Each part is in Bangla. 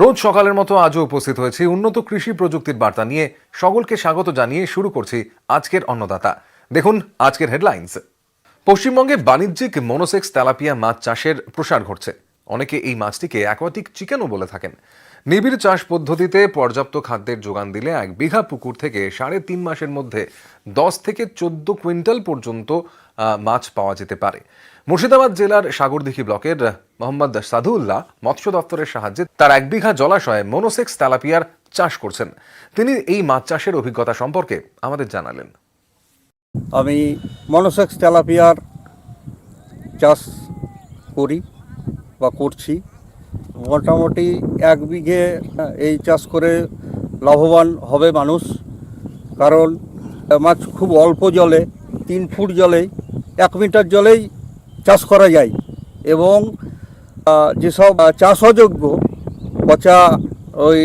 রোজ সকালের মতো আজও উপস্থিত হয়েছি উন্নত কৃষি প্রযুক্তির বার্তা নিয়ে। সকলকে স্বাগত জানিয়ে শুরু করছি আজকের অন্নদাতা। দেখুন আজকের হেডলাইন্স। পশ্চিমবঙ্গে বাণিজ্যিক মনোসেক্স তেলাপিয়া মাছ চাষের প্রসার ঘটছে। অনেকে এই মাছটিকে অ্যাকোয়াটিক চিকেনও বলে থাকেন। নিবিড় চাষ পদ্ধতিতে পর্যাপ্ত খাদ্যের যোগান দিলে 1 বিঘা পুকুর থেকে 3.5 মাসের মধ্যে 10 থেকে 14 কুইন্টাল পর্যন্ত মাছ পাওয়া যেতে পারে। মুর্শিদাবাদ জেলার সাগরদিঘি ব্লকের মোহাম্মদ সাদুল্লাহ মৎস্য দপ্তরের সাহায্যে তার 1 বিঘা জলাশয়ে মনোসেক্স তেলাপিয়ার চাষ করছেন। তিনি এই মাছ চাষের অভিজ্ঞতা সম্পর্কে আমাদের জানালেন। আমি মনোসেক্স তেলাপিয়ার চাষ করি বা করছি। মোটামুটি 1 বিঘে এই চাষ করে লাভবান হবে মানুষ, কারণ মাছ খুব অল্প জলে 3 ফুট জলেই 1 মিটার জলেই চাষ করা যায় এবং যেসব চাষ অযোগ্য পচা ওই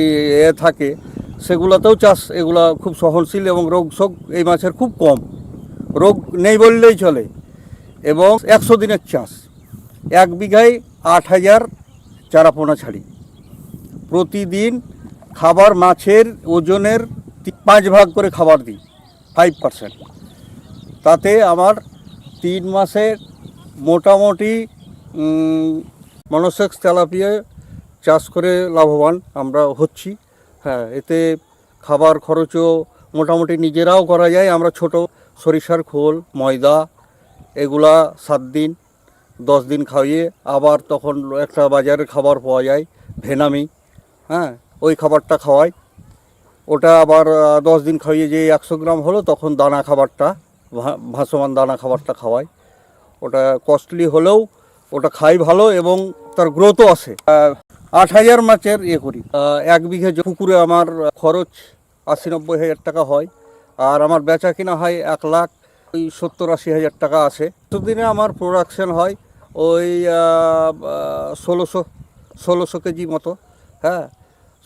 থাকে সেগুলোতেও চাষ, এগুলো খুব সহনশীল এবং রোগ শোক এই মাছের খুব কম, রোগ নেই বললেই চলে। এবং 100 দিনের চাষ। 1 বিঘায় 8000 চারাপোনা ছাড়ি। প্রতিদিন খাবার মাছের ওজনের 5 ভাগ করে খাবার দিই, 5%। তাতে আমার 3 মাসে মোটামুটি মনোসেক্স তেলাপিয়া চাষ করে লাভবান আমরা হচ্ছি। হ্যাঁ, এতে খাবার খরচও মোটামুটি নিজেরাও করা যায়। আমরা ছোট সরিষার খোল, ময়দা এগুলা 7 দিন 10 দিন খাইয়ে, আবার তখন একটা বাজারের খাবার পাওয়া যায় ভেনামি, হ্যাঁ, ওই খাবারটা খাওয়াই। ওটা আবার 10 দিন খাইয়ে যে 100 গ্রাম হলো তখন দানা খাবারটা, ভাসমান দানা খাবারটা খাওয়াই। ওটা কস্টলি হলেও ওটা খাই ভালো এবং তার গ্রোথও আসে। 8000 মাছের করি। 1 বিঘে পুকুরে আমার খরচ 80-90 হাজার টাকা হয়, আর আমার বেচা কিনা হয় 1,70,80 হাজার টাকা আসে। দিনে আমার প্রোডাকশন হয় ওই 1600 কেজি মতো। হ্যাঁ,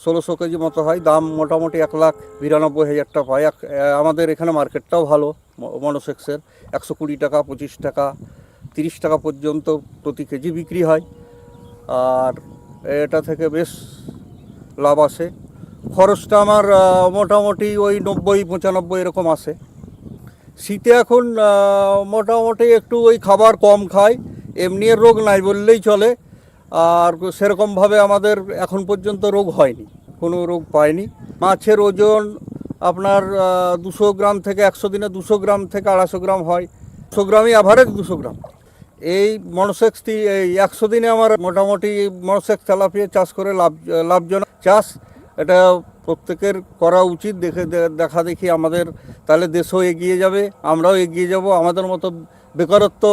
1600 কেজি মতো হয়। দাম মোটামুটি 1,92,000 টাকা পাই। আমাদের এখানে মার্কেটটাও ভালো মনোসেক্সের। 120 টাকা, 25 টাকা, 30 টাকা পর্যন্ত প্রতি কেজি বিক্রি হয়, আর এটা থেকে বেশ লাভ আসে। খরচটা আমার মোটামুটি ওই 90-95 এরকম আসে। শীতে এখন মোটামুটি একটু ওই খাবার কম খায়, এমনি রোগ নাই বললেই চলে। আর সেরকমভাবে আমাদের এখন পর্যন্ত রোগ হয়নি, কোনো রোগ পায়নি। মাছের ওজন আপনার 200 গ্রাম থেকে 100 দিনে 200 গ্রাম থেকে 250 গ্রাম হয়। 200 গ্রামই অ্যাভারেজ 200 গ্রাম। এই মনোসেক্সটি এই 100 দিনে আমার মোটামুটি মনোসেক্স তেলাপিয়া চাষ করে লাভজনক চাষ। এটা প্রত্যেকের করা উচিত। দেখা দেখি আমাদের তাহলে দেশও এগিয়ে যাবে, আমরাও এগিয়ে যাব, আমাদের মতো বেকারত্ব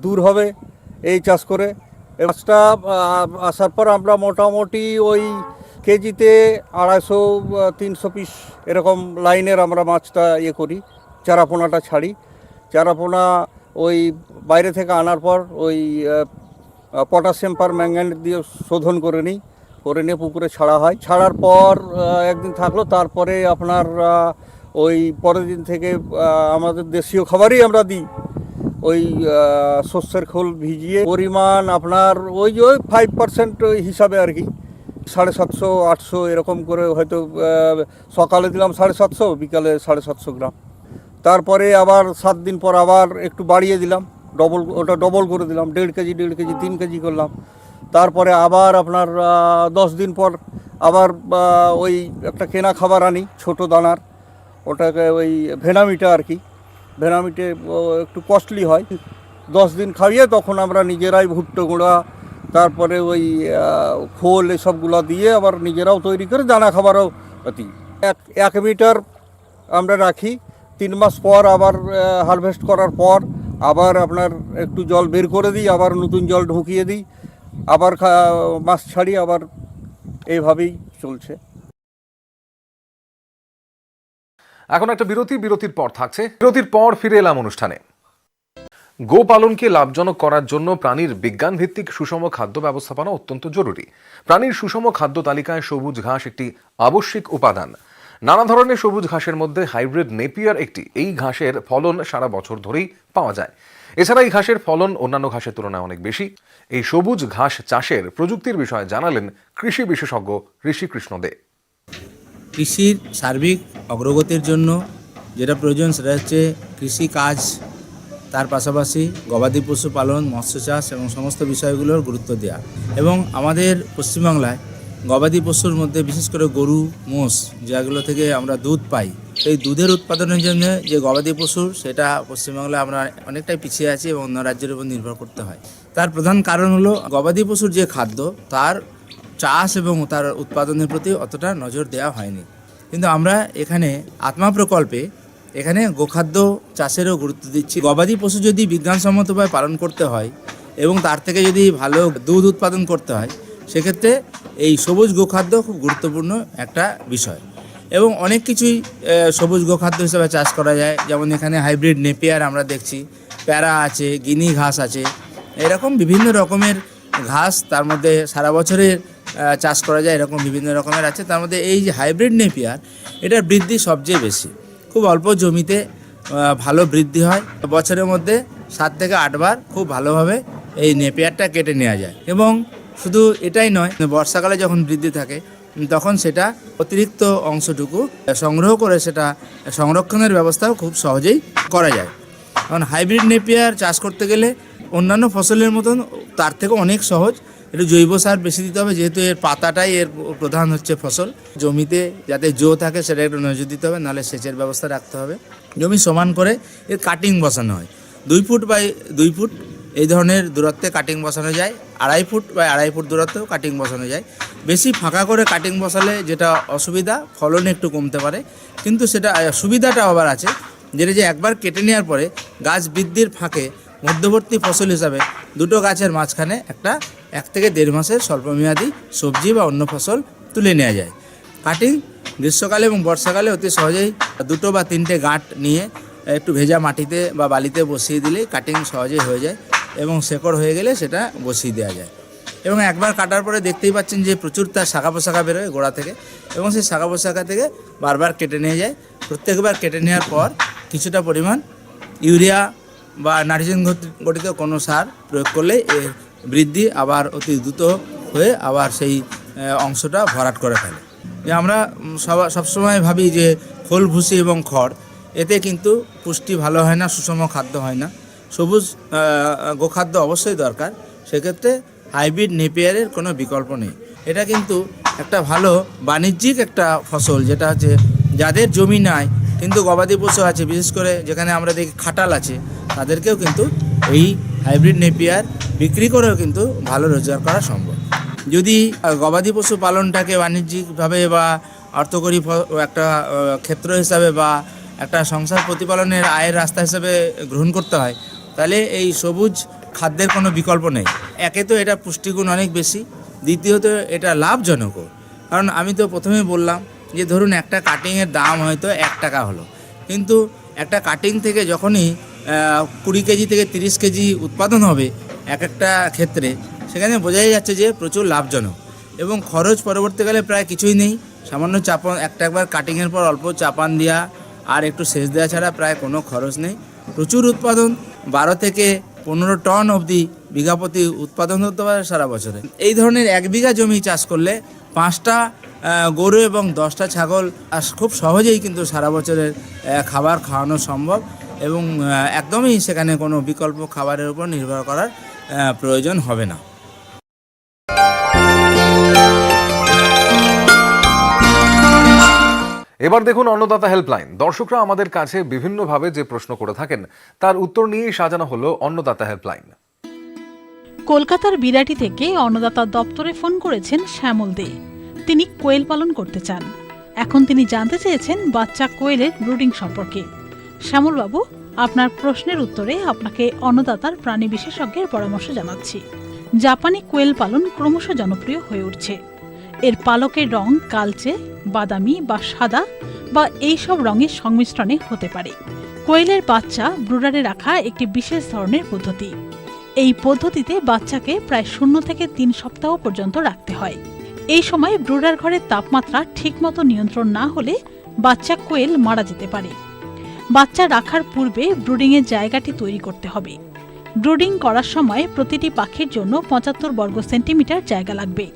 দূর হবে এই চাষ করে। মাছটা আসার পর আমরা মোটামুটি ওই কেজিতে 250-300 পিস এরকম লাইনের আমরা মাছটা করি, চারাপোনাটা ছাড়ি। চারাপোনা ওই বাইরে থেকে আনার পর ওই পটাশিয়াম পার ম্যাঙ্গানেট দিয়ে শোধন করে নিয়ে পুকুরে ছাড়া হয়। ছাড়ার পর একদিন থাকলো, তারপরে আপনার ওই পরের দিন থেকে আমাদের দেশীয় খাবারই আমরা দিই। ওই শস্যের খোল ভিজিয়ে পরিমাণ আপনার ওই 5% হিসাবে আর কি, 750-800 এরকম করে, হয়তো সকালে দিলাম 750, বিকালে 750 গ্রাম। তারপরে আবার 7 দিন পর আবার একটু বাড়িয়ে দিলাম, ডবল করে দিলাম, 1.5 কেজি 3 কেজি করলাম। তারপরে আবার আপনার 10 দিন পর আবার ওই একটা কেনা খাবার আনি ছোট দানার, ওটাকে ওই ভেনামিটা আর কি। ভেনামিটে একটু কস্টলি হয়। 10 দিন খাইয়ে তখন আমরা নিজেরাই ভুট্টো গুঁড়া, তারপরে ওই খোল এসবগুলো দিয়ে আবার নিজেরাও তৈরি করে দানা খাবারও দিই। 1 মিটার আমরা রাখি। 3 মাস পর আবার হারভেস্ট করার পর আবার আপনার একটু জল বের করে দিই, আবার নতুন জল ঢুকিয়ে দিই, আবার মাছ ছাড়ি, আবার এইভাবেই চলছে। এখন একটা বিরতির পর থাকছে। বিরতির পর ফিরে এলাম অনুষ্ঠানে। গোপালনকে লাভজনক করার জন্য প্রাণীর বিজ্ঞান ভিত্তিক সুষম খাদ্য ব্যবস্থাপনা অত্যন্ত জরুরি। প্রাণীর সুষম খাদ্য তালিকায় সবুজ ঘাস একটি আবশ্যিক উপাদান। নানা ধরনের সবুজ ঘাসের মধ্যে হাইব্রিড নেপিয়ার একটি। এই ঘাসের ফলন সারা বছর ধরেই পাওয়া যায়। এছাড়া এই ঘাসের ফলন অন্যান্য ঘাসের তুলনায় অনেক বেশি। এই সবুজ ঘাস চাষের প্রযুক্তির বিষয়ে জানালেন কৃষি বিশেষজ্ঞ ঋষিকৃষ্ণ দে। কৃষির সার্বিক অগ্রগতির জন্য যেটা প্রয়োজন সেটা হচ্ছে কৃষি কাজ, তার পাশাপাশি গবাদি পশু পালন, মৎস্য চাষ এবং সমস্ত বিষয়গুলোর গুরুত্ব দেওয়া। এবং আমাদের পশ্চিমবাংলায় গবাদি পশুর মধ্যে বিশেষ করে গরু, মোষ, যেগুলো থেকে আমরা দুধ পাই, এই দুধের উৎপাদনের জন্য যে গবাদি পশুর, সেটা পশ্চিমবাংলায় আমরা অনেকটাই পিছিয়ে আছি এবং অন্য রাজ্যের উপর নির্ভর করতে হয়। তার প্রধান কারণ হলো গবাদি পশুর যে খাদ্য, তার চাষ এবং তার উৎপাদনের প্রতি অতটা নজর দেওয়া হয়নি। কিন্তু আমরা এখানে আত্মা প্রকল্পে এখানে গোখাদ্য চাষেরও গুরুত্ব দিচ্ছি। গবাদি পশু যদি বিজ্ঞানসম্মতভাবে পালন করতে হয় এবং তার থেকে যদি ভালো দুধ উৎপাদন করতে হয়, সেক্ষেত্রে এই সবুজ গোখাদ্য খুব গুরুত্বপূর্ণ একটা বিষয়। এবং অনেক কিছুই সবুজ গোখাদ্য হিসেবে চাষ করা যায়, যেমন এখানে হাইব্রিড নেপিয়ার আমরা দেখছি, প্যারা আছে, গিনি ঘাস আছে, এরকম বিভিন্ন রকমের ঘাস তার মধ্যে সারা বছরের চাষ করা যায়, এরকম বিভিন্ন রকমের আছে। তার মধ্যে এই যে হাইব্রিড নেপিয়ার, এটার বৃদ্ধি সবচেয়ে বেশি, খুব অল্প জমিতে ভালো বৃদ্ধি হয়। বছরের মধ্যে 7 থেকে 8 বার খুব ভালোভাবে এই নেপিয়ারটা কেটে নেওয়া যায়। এবং শুধু এটাই নয়, বর্ষাকালে যখন বৃদ্ধি থাকে তখন সেটা অতিরিক্ত অংশটুকু সংগ্রহ করে সেটা সংরক্ষণের ব্যবস্থাও খুব সহজেই করা যায়। কারণ হাইব্রিড নেপিয়ার চাষ করতে গেলে অন্যান্য ফসলের মতন তার থেকে অনেক সহজ। একটু জৈব সার বেশি দিতে হবে, যেহেতু এর পাতাটাই এর প্রধান হচ্ছে ফসল। জমিতে যাতে জো থাকে সেটা একটু নজর দিতে হবে, নাহলে সেচের ব্যবস্থা রাখতে হবে। জমি সমান করে এর কাটিং বসানো হয়, 2 ফুট বাই 2 ফুট এই ধরনের দূরত্বে কাটিং বসানো যায়, 2.5 ফুট বাই 2.5 ফুট দূরত্বেও কাটিং বসানো যায়। বেশি ফাঁকা করে কাটিং বসালে যেটা অসুবিধা, ফলন একটু কমতে পারে, কিন্তু সেটা সুবিধাটা আবার আছে, যেটা যে একবার কেটে নেওয়ার পরে গাছ বৃদ্ধির ফাঁকে মধ্যবর্তী ফসল হিসাবে দুটো গাছের মাঝখানে 1 থেকে 1.5 মাসের স্বল্পমেয়াদী সবজি বা অন্য ফসল তুলে নেওয়া যায়। কাটিং গ্রীষ্মকালে এবং বর্ষাকালে অতি সহজেই 2 বা 3টে গাঁট নিয়ে একটু ভেজা মাটিতে বা বালিতে বসিয়ে দিলেই কাটিং সহজেই হয়ে যায় এবং শেকড় হয়ে গেলে সেটা বসিয়ে দেওয়া যায়। এবং একবার কাটার পরে দেখতেই পাচ্ছেন যে প্রচুর তার শাখা পোশাখা বেরোয় গোড়া থেকে, এবং সেই শাখা পোশাখা থেকে বারবার কেটে নিয়ে যায়। প্রত্যেকবার কেটে নেওয়ার পর কিছুটা পরিমাণ ইউরিয়া বা নাইট্রোজেন গঠিত কোনো সার প্রয়োগ করলে এর বৃদ্ধি আবার অতি দ্রুত হয়ে আবার সেই অংশটা ভরাট করে ফেলে। যে আমরা সবসময় ভাবি যে খোল ভুসি এবং খড়, এতে কিন্তু পুষ্টি ভালো হয় না, সুষম খাদ্য হয় না। সবুজ গোখাদ্য অবশ্যই দরকার। সেক্ষেত্রে হাইব্রিড নেপিয়ারের কোনো বিকল্প নেই। এটা কিন্তু একটা ভালো বাণিজ্যিক একটা ফসল, যেটা হচ্ছে যাদের জমি নাই কিন্তু গবাদি পশু আছে, বিশেষ করে যেখানে আমরা দেখি খাটাল আছে, তাদেরকেও কিন্তু এই হাইব্রিড নেপিয়ার বিক্রি করেও কিন্তু ভালো রোজগার করা সম্ভব। যদি গবাদি পশু পালনটাকে বাণিজ্যিকভাবে বা অর্থকরী একটা ক্ষেত্র হিসাবে বা একটা সংসার প্রতিপালনের আয়ের রাস্তা হিসেবে গ্রহণ করতে হয়, তাহলে এই সবুজ খাদ্যের কোনো বিকল্প নেই। একে তো এটা পুষ্টিগুণ অনেক বেশি, দ্বিতীয়ত এটা লাভজনকও। কারণ আমি তো প্রথমেই বললাম যে ধরুন একটা কাটিংয়ের দাম হয়তো 1 টাকা হলো, কিন্তু একটা কাটিং থেকে যখনই 20 কেজি থেকে 30 কেজি উৎপাদন হবে একটা ক্ষেত্রে, সেখানে বোঝাই যাচ্ছে যে প্রচুর লাভজনক। এবং খরচ পরবর্তীকালে প্রায় কিছুই নেই, সামান্য চাপান, একবার কাটিংয়ের পর অল্প চাপান দেওয়া আর একটু সেচ দেওয়া ছাড়া প্রায় কোনো খরচ নেই। প্রচুর উৎপাদন, 12 থেকে 15 টন অবধি বিঘা প্রতি উৎপাদন হতে পারে সারা বছরে। এই ধরনের 1 বিঘা জমি চাষ করলে 5টা গরু এবং 10টা ছাগল খুব সহজেই কিন্তু সারা বছরের খাবার খাওয়ানো সম্ভব, এবং একদমই সেখানে কোনো বিকল্প খাবারের উপর নির্ভর করার প্রয়োজন হবে না। এবার দেখুন অন্নদাতা হেল্পলাইন। দর্শকরা আমাদের কাছে বিভিন্নভাবে যে প্রশ্ন করে থাকেন তার উত্তর নিয়েই সাজানো হলো অন্নদাতা হেল্পলাইন। কলকাতার বিরাটি থেকে অন্নদাতা দপ্তরে ফোন করেছেন শ্যামল দে। তিনি কোয়েল পালন করতে চান। এখন তিনি জানতে চেয়েছেন বাচ্চা কোয়েলের ব্রুডিং সম্পর্কে। শ্যামলবাবু, আপনার প্রশ্নের উত্তরে আপনাকে অন্নদাতার প্রাণী বিশেষজ্ঞের পরামর্শ জানাচ্ছি। জাপানি কোয়েল পালন ক্রমশ জনপ্রিয় হয়ে উঠছে। এর পালকের রং কালচে, বাদামি বা সাদা বা এইসব রঙের সংমিশ্রণে হতে পারে। কোয়েলের বাচ্চা ব্রুডারে রাখা একটি বিশেষ ধরনের পদ্ধতি। এই পদ্ধতিতে বাচ্চাকে প্রায় 0 থেকে 3 সপ্তাহ পর্যন্ত রাখতে হয়। এই সময় ব্রুডার ঘরের তাপমাত্রা ঠিকমতো নিয়ন্ত্রণ না হলে বাচ্চা কোয়েল মারা যেতে পারে। বাচ্চা রাখার পূর্বে ব্রুডিংয়ের জায়গাটি তৈরি করতে হবে। ব্রুডিং করার সময় প্রতিটি পাখির জন্য ৭৫ বর্গ সেন্টিমিটার জায়গা লাগবে।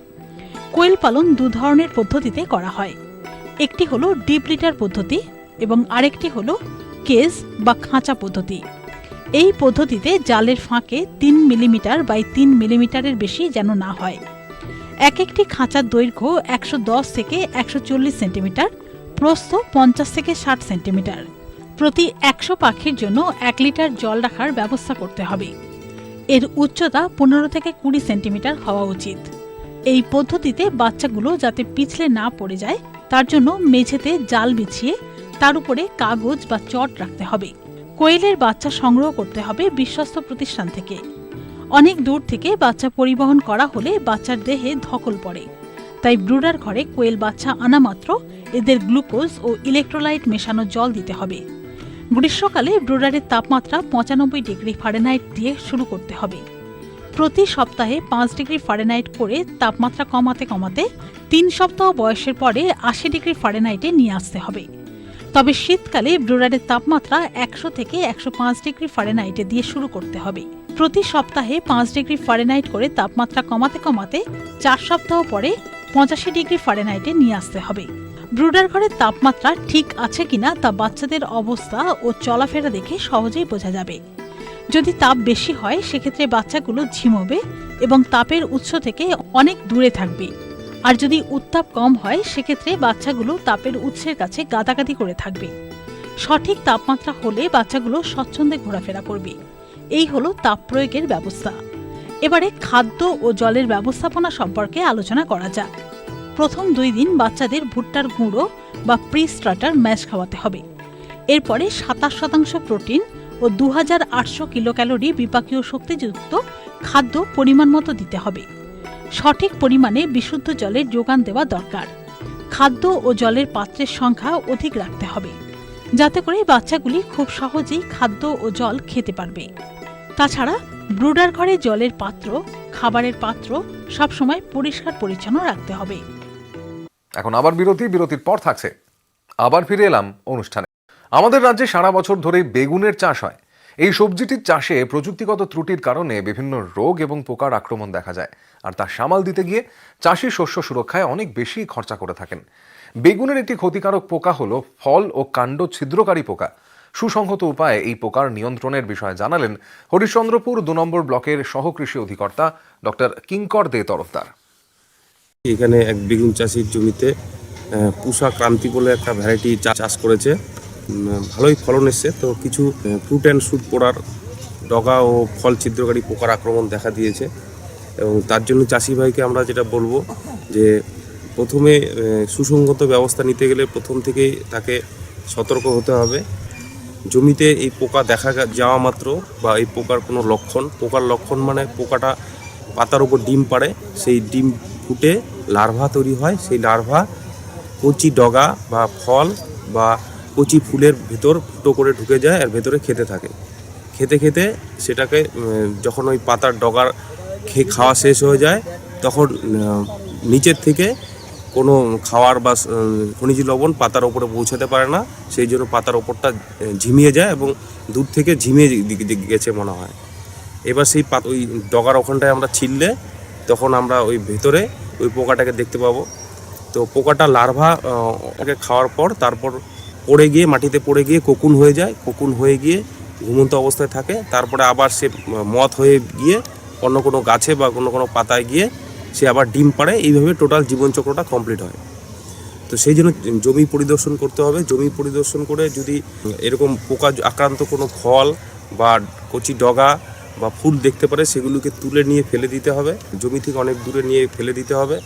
কোয়েল পালন ২ ধরনের পদ্ধতিতে করা হয়। একটি হলো ডিপ লিটার পদ্ধতি এবং আরেকটি হলো কেজ বা খাঁচা পদ্ধতি। এই পদ্ধতিতে জালের ফাঁকে ৩ মিলিমিটার বাই ৩ মিলিমিটারের বেশি যেন না হয়। এক একটি খাঁচার দৈর্ঘ্য ১১০ থেকে ১৪০ সেন্টিমিটার, প্রস্থ ৫০ থেকে ৬০ সেন্টিমিটার। প্রতি ১০০ পাখির জন্য ১ লিটার জল রাখার ব্যবস্থা করতে হবে। এর উচ্চতা ১৫ থেকে ২০ সেন্টিমিটার হওয়া উচিত। এই পদ্ধতিতে বাচ্চাগুলো যাতে পিছলে না পড়ে যায় তার জন্য মেঝেতে জাল বিছিয়ে তার উপরে কাগজ বা চট রাখতে হবে। কোয়েলের বাচ্চা সংগ্রহ করতে হবে বিশ্বস্ত প্রতিষ্ঠান থেকে। অনেক দূর থেকে বাচ্চা পরিবহন করা হলে বাচ্চার দেহে ধকল পড়ে, তাই ব্রুডার ঘরে কোয়েল বাচ্চা আনা মাত্র এদের গ্লুকোজ ও ইলেকট্রোলাইট মেশানো জল দিতে হবে। গ্রীষ্মকালে ব্রুডারের তাপমাত্রা ৯৫ ডিগ্রি ফারেনহাইট দিয়ে শুরু করতে হবে। প্রতি সপ্তাহে ৫ ডিগ্রি ফারেনহাইট করে তাপমাত্রা কমাতে কমাতে ৩ সপ্তাহ বয়সের পরে ৮০ ডিগ্রি ফারেনহাইটে নিয়ে আসতে হবে। তবে শীতকালে ব্রুডারের তাপমাত্রা ১০০ থেকে ১০৫ ডিগ্রি ফারেনহাইটে দিয়ে শুরু করতে হবে। প্রতি সপ্তাহে ৫ ডিগ্রি ফারেনহাইট করে তাপমাত্রা কমাতে কমাতে ৪ সপ্তাহ পরে ৮৫ ডিগ্রি ফারেনহাইটে নিয়ে আসতে হবে। ব্রুডার ঘরের তাপমাত্রা ঠিক আছে কিনা তা বাচ্চাদের অবস্থা ও চলাফেরা দেখে সহজেই বোঝা যাবে। যদি তাপ বেশি হয় সেক্ষেত্রে বাচ্চাগুলো ঝিমোবে এবং তাপের উৎস থেকে অনেক দূরে থাকবে। আর যদি উত্তাপ কম হয় সেক্ষেত্রে বাচ্চাগুলো তাপের উৎসের কাছে গাদাগাদি করে থাকবে। সঠিক তাপমাত্রা হলে বাচ্চাগুলো স্বচ্ছন্দে ঘোরাফেরা করবে। এই হলো তাপ প্রয়োগের ব্যবস্থা। এবারে খাদ্য ও জলের ব্যবস্থাপনা সম্পর্কে আলোচনা করা যাক। প্রথম ২ দিন বাচ্চাদের ভুট্টার গুঁড়ো বা প্রি স্টার্টার ম্যাশ খাওয়াতে হবে। এরপরে ২৭% প্রোটিন ও ২৮০০ কিলোক্যালোরি বিপাকীয় শক্তিযুক্ত খাদ্য পরিমাণ মতো দিতে হবে। সঠিক পরিমাণে বিশুদ্ধ জলের যোগান দেওয়া দরকার। খাদ্য ও জলের পাত্রের সংখ্যা অধিক রাখতে হবে, যাতে করে বাচ্চাগুলি খুব সহজেই খাদ্য ও জল খেতে পারবে। তাছাড়া ব্রুডার ঘরে জলের পাত্র, খাবারের পাত্র সবসময় পরিষ্কার পরিচ্ছন্ন রাখতে হবে। এখন আবার বিরতির পর থাকছে। আবার ফিরে এলাম অনুষ্ঠানে। আমাদের রাজ্যে সারা বছর ধরে বেগুনের চাষ হয়। এই সবজিটির চাষে প্রযুক্তিগত ত্রুটির কারণে বিভিন্ন রোগ এবং পোকার আক্রমণ দেখা যায়, আর তা সামাল দিতে গিয়ে চাষি শস্য সুরক্ষায় অনেক বেশি খরচা করে থাকেন। বেগুনের একটি ক্ষতিকারক পোকা হলো ফল ও কাণ্ড ছিদ্রকারী পোকা। সুসংহত উপায়ে এই পোকার নিয়ন্ত্রণের বিষয়ে জানালেন হরিশ্চন্দ্রপুর ২ নম্বর ব্লকের সহকৃষি অধিকর্তা ডক্টর কিঙ্কর দে তরফদার। এখানে এক বেগুন চাষির জমিতে পুষা ক্রান্তি বলে একটা ভ্যারাইটি চাষ করেছে। ভালোই ফলন এসছে, তো কিছু ফ্রুট অ্যান্ড শুট পোড়ার ডগা ও ফল ছিদ্রকারী পোকার আক্রমণ দেখা দিয়েছে। এবং তার জন্য চাষি ভাইকে আমরা যেটা বলবো যে প্রথমে সুসংগত ব্যবস্থা নিতে গেলে প্রথম থেকেই তাকে সতর্ক হতে হবে। জমিতে এই পোকা দেখা যাওয়া মাত্র বা এই পোকার কোনো পোকার লক্ষণ মানে পোকাটা পাতার উপর ডিম পাড়ে, সেই ডিম ফুটে লার্ভা তৈরি হয়। সেই লার্ভা কচি ডগা বা ফল বা কচি ফুলের ভেতর ফুটো করে ঢুকে যায় আর ভেতরে খেতে থাকে। খেতে সেটাকে যখন ওই পাতার ডগার খাওয়া শেষ হয়ে যায় তখন নিচের থেকে কোনো খাওয়ার বা খনিজ লবণ পাতার ওপরে পৌঁছাতে পারে না, সেই জন্য পাতার ওপরটা ঝিমিয়ে যায় এবং দূর থেকে ঝিমিয়ে গেছে মনে হয়। এবার সেই ওই ডগার ওখানটায় আমরা ছিললে তখন আমরা ওই ভেতরে ওই পোকাটাকে দেখতে পাবো। তো পোকাটা লার্ভা খাওয়ার পর তারপর পড়ে গিয়ে মাটিতে পড়ে গিয়ে কোকুন হয়ে যায়। কোকুন হয়ে গিয়ে ঘুমন্ত অবস্থায় থাকে। তারপরে আবার সে মথ হয়ে গিয়ে অন্য কোনো গাছে বা কোনো পাতায় গিয়ে সে আবার ডিম পাড়ে। এইভাবে টোটাল জীবনচক্রটা কমপ্লিট হয়। তো সেই জন্য জমি পরিদর্শন করতে হবে। জমি পরিদর্শন করে যদি এরকম পোকা আক্রান্ত কোনো ফল বা কচি ডগা বা ফুল দেখতে পারে সেগুলোকে তুলে নিয়ে ফেলে দিতে হবে। জমি থেকে অনেক দূরে নিয়ে ফেলে দিতে হবে।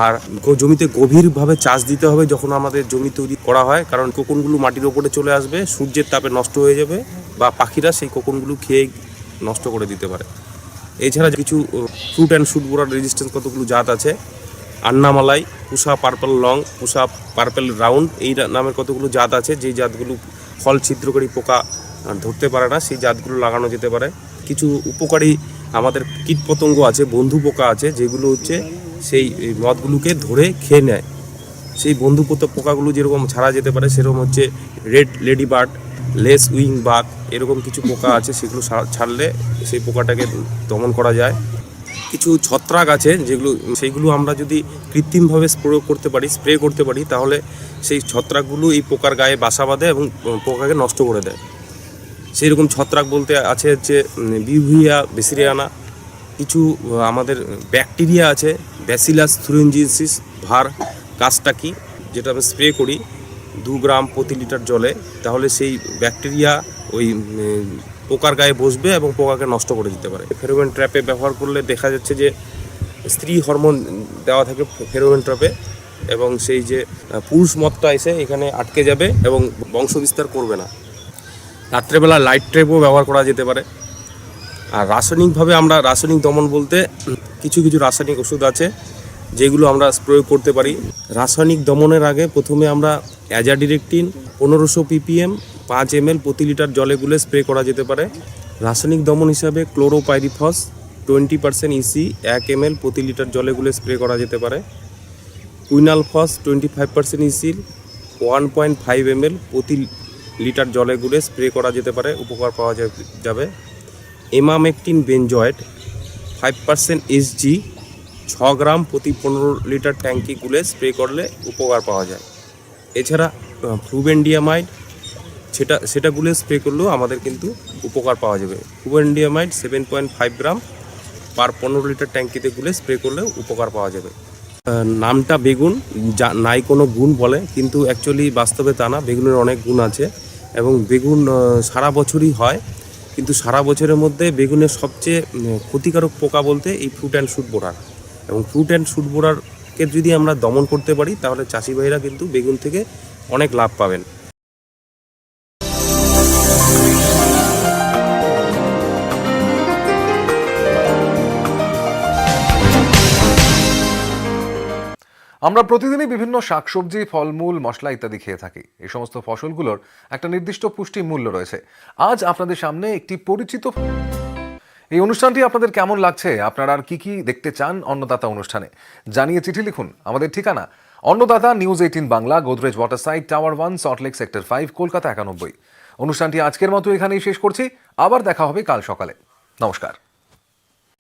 আর জমিতে গভীরভাবে চাষ দিতে হবে যখন আমাদের জমি তৈরি করা হয়, কারণ কোকুনগুলো মাটির ওপরে চলে আসবে, সূর্যের তাপে নষ্ট হয়ে যাবে বা পাখিরা সেই কোকুনগুলো খেয়ে নষ্ট করে দিতে পারে। এছাড়া কিছু ফ্রুট অ্যান্ড শুট বোরার রেজিস্ট্যান্স কতগুলো জাত আছে, আন্নামালাই, পুষা পার্পল লং, পুষা পার্পল রাউন্ড, এই নামের কতগুলো জাত আছে। যেই জাতগুলো ফল ছিদ্রকারী পোকা ধরতে পারে না সেই জাতগুলো লাগানো যেতে পারে। কিছু উপকারী আমাদের কীটপতঙ্গ আছে, বন্ধু পোকা আছে, যেগুলো হচ্ছে সেই মদগুলোকে ধরে খেয়ে নেয়। সেই বন্ধু পোকাগুলো যেরকম ছাড়া যেতে পারে সেরকম হচ্ছে red ladybird, lacewing bug এরকম কিছু পোকা আছে, সেগুলো ছাড়লে সেই পোকাটাকে দমন করা যায়। কিছু ছত্রাক আছে যেগুলো, সেইগুলো আমরা যদি কৃত্রিমভাবে স্প্রে করতে পারি তাহলে সেই ছত্রাকগুলো এই পোকার গায়ে বাসা বাঁধে এবং পোকাকে নষ্ট করে দেয়। সেই রকম ছত্রাক বলতে আছে হচ্ছে বিউভিয়া বেসিলিয়ানা, কিছু আমাদের ব্যাকটেরিয়া আছে ব্যাসিলাস থুরিনজিনসিস ভার কাস্টাকি, যেটা আমরা স্প্রে করি 2 গ্রাম প্রতি লিটার জলে, তাহলে সেই ব্যাকটেরিয়া ওই পোকার গায়ে বসবে এবং পোকাকে নষ্ট করে দিতে পারে। ফেরোমন ট্র্যাপে ব্যবহার করলে দেখা যাচ্ছে যে স্ত্রী হরমোন দেওয়া থাকে ফেরোমন ট্র্যাপে, এবং সেই যে পুরুষ মদটা এসে এখানে আটকে যাবে এবং বংশ বিস্তার করবে না। রাত্রেবেলা লাইট ট্র্যাপও ব্যবহার করা যেতে পারে। আর রাসায়নিকভাবে আমরা রাসায়নিক দমন বলতে কিছু রাসায়নিক ওষুধ আছে যেগুলো আমরা প্রয়োগ করতে পারি। রাসায়নিক দমনের আগে প্রথমে আমরা অ্যাজাডিরেকটিন 1500 ppm 5 ml প্রতি লিটার জলে গুলে স্প্রে করা যেতে পারে। রাসায়নিক দমন হিসাবে ক্লোরোপাইরিফস 20% EC 1 ml প্রতি লিটার জলে গুলে স্প্রে করা যেতে পারে। কুইনালফস 25% EC 1.5 ml প্রতি লিটার জলে গুলে স্প্রে করা যেতে পারে, উপকার পাওয়া যাবে। এমামেকটিন বেনজয়েড 5% SG 6 গ্রাম প্রতি 15 লিটার ট্যাঙ্কি গুলে স্প্রে করলে উপকার পাওয়া যায়। এছাড়া ফ্লুবেন্ডিয়ামাইড সেটা গুলে স্প্রে করলেও আমাদের কিন্তু উপকার পাওয়া যাবে। ফ্লুবেন্ডিয়ামাইড 7.5 গ্রাম পার 15 লিটার ট্যাঙ্কিতে গুলে স্প্রে করলেও উপকার পাওয়া যাবে। নামটা বেগুন, যা নাই কোনো গুণ বলে, কিন্তু অ্যাকচুয়ালি বাস্তবে তা না, বেগুনের অনেক গুণ আছে এবং বেগুন সারা বছরই হয়, কিন্তু সারা বছরের মধ্যে বেগুনের সবচেয়ে ক্ষতিকারক পোকা বলতে এই ফ্রুট অ্যান্ড শুট বোরার, এবং ফ্রুট অ্যান্ড শুট বোরারকে যদি আমরা দমন করতে পারি তাহলে চাষি ভাইরা কিন্তু বেগুন থেকে অনেক লাভ পাবেন। আমরা প্রতিদিনই বিভিন্ন শাকসবজি, ফলমূল, মশলা ইত্যাদি খেয়ে থাকি। এই সমস্ত ফসলগুলোর একটা নির্দিষ্ট পুষ্টি মূল্য রয়েছে। আজ আপনাদের সামনে একটি পরিচিত এই অনুষ্ঠানটি আপনাদের কেমন লাগছে, আপনারা আর কি দেখতে চান অন্নদাতা অনুষ্ঠানে, জানিয়ে চিঠি লিখুন। আমাদের ঠিকানা Annadata, news 18 Bangla, Godrej water side, tower 1, Salt Lake sector 5, Kolkata 91। অনুষ্ঠানটি আজকের মতো এখানেই শেষ করছি। আবার দেখা হবে কাল সকালে। নমস্কার।